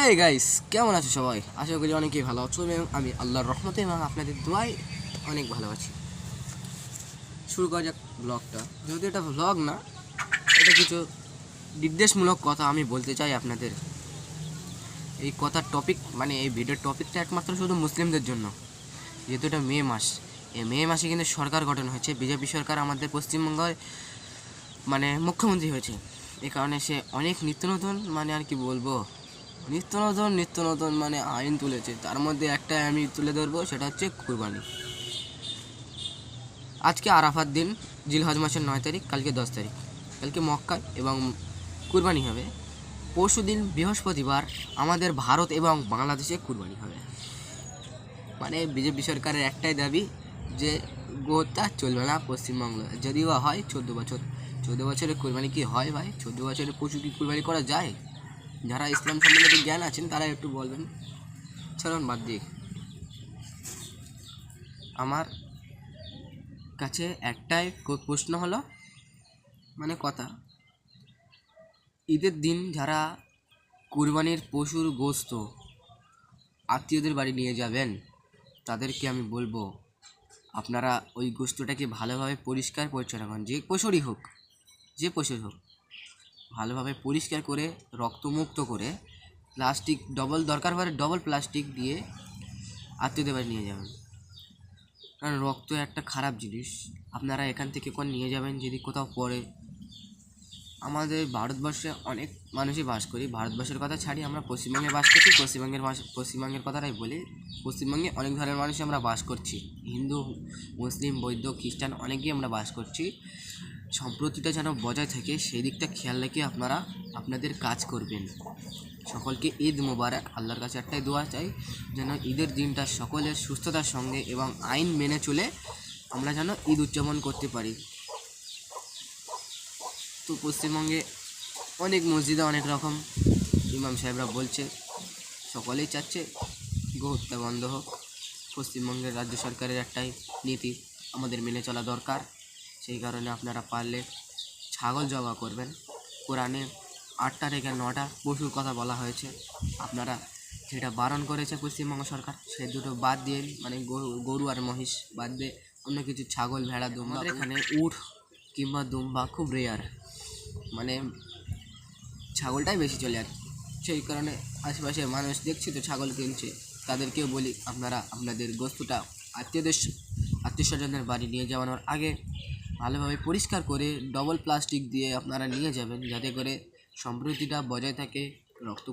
Hey guys, কেমন আছো সবাই? আশা করি অনেকেই ভালো আছো এবং আমি আল্লাহর রহমতে এবং আপনাদের দোয়ায় অনেক ভালো আছি। শুরু করা যাক ব্লগটা। যদি এটা ব্লগ না, এটা কিছু নির্দেশমূলক কথা আমি বলতে চাই আপনাদের। এই কথার টপিক মানে এই ভিডিওর টপিকটা একমাত্র শুধু মুসলিমদের জন্য, যেহেতু এটা মে মাস। এই মে মাসে কিন্তু সরকার গঠন হয়েছে, বিজেপি সরকার আমাদের পশ্চিমবঙ্গের মানে মুখ্যমন্ত্রী হয়েছে। এই কারণে সে অনেক নিত্য নতুন মানে আর কি বলবো, নিত্য নতুন মানে আইন তুলেছে। তার মধ্যে একটা আমি তুলে ধরবো, সেটা হচ্ছে কুরবানি। আজকে আরাফাত দিন, জিলহজ মাসের 9 তারিখ, কালকে 10 তারিখ, কালকে মক্কায় এবং কুরবানি হবে। পরশু দিন বৃহস্পতিবার আমাদের ভারত এবং বাংলাদেশে কুরবানি হবে। মানে বিজেপি সরকারের একটাই দাবি যে গোটা চলবে না পশ্চিমবাংলা, যদিও হয় 14 বছরের কুরবানি কি হয় ভাই? 14 বছরের পশু কি কুরবানি করা যায়? যারা ইসলাম সম্বন্ধে জ্ঞান আছেন তারা একটু বলবেন। চলুন বাদ দিই। আমার কাছে একটাই প্রশ্ন হলো, মানে কথা, ঈদের দিন যারা কুরবানির পশুর গোশত আত্মীয়দের বাড়ি নিয়ে যাবেন, তাদেরকে আমি বলবো আপনারা ওই গোশতটাকে ভালোভাবে পরিষ্কার পরিচ্ছন্ন রাখুন। যে পশুরই হোক, ভালোভাবে পরিষ্কার করে রক্তমুক্ত করে প্লাস্টিক দরকার পড়ে ডবল প্লাস্টিক দিয়ে আত্মীয়দের বাড়ি নিয়ে যাবেন। কারণ রক্ত একটা খারাপ জিনিস, আপনারা এখান থেকে কোন নিয়ে যাবেন যদি কোথাও পড়ে। আমাদের ভারতবর্ষে অনেক মানুষই বাস করি, ভারতবর্ষের কথা ছাড়ি, আমরা পশ্চিমবঙ্গে বাস করছি। পশ্চিমবঙ্গের কথাটাই বলি। পশ্চিমবঙ্গে অনেক ধরনের মানুষই আমরা বাস করছি, হিন্দু, মুসলিম, বৌদ্ধ, খ্রিস্টান অনেকেই আমরা বাস করছি। সম্প্রতিটা যেন বজায় থাকে সেই দিকটা খেয়াল রেখে আপনারা আপনাদের কাজ করবেন। সকলকে ঈদ মোবারক। আল্লাহর কাছে একটাই দোয়া চাই, যেন ঈদের দিনটা সকলের সুস্থতার সঙ্গে এবং আইন মেনে চলে আমরা যেন ঈদ উদযাপন করতে পারি। তো পশ্চিমবঙ্গে অনেক মসজিদে অনেক রকম ইমাম সাহেবরা বলছে, সকলেই চাচ্ছে গো হত্যা বন্ধ হোক। পশ্চিমবঙ্গের রাজ্য সরকারের একটাই নীতি আমাদের মেনে চলা দরকার। সেই কারণে আপনারা পারলে ছাগল জবাই করবেন। কোরআনে 8টা থেকে 9টা পশুর কথা বলা হয়েছে, আপনারা যেটা বারণ করেছে পশ্চিমবঙ্গ সরকার সে দুটো বাদ দিয়ে, মানে গরু আর মহিষ বাদ দিয়ে অন্য কিছু ছাগল, ভেড়া, দুম্বা। এখানে উট কিংবা দুম্বা খুব রেয়ার, মানে ছাগলটাই বেশি চলে আর। সেই কারণে আশেপাশের মানুষ দেখছি তো ছাগল কিনছে, তাদেরকেও বলি আপনারা আপনাদের গোশতটা আত্মীয় স্বজনের বাড়ি নিয়ে যাওয়ানোর আগে ভালোভাবে পরিষ্কার করে ডবল প্লাস্টিক দিয়ে আপনারা নিয়ে যাবেন, যাতে করে সম্প্রীতিটা বজায় থাকে, রক্ত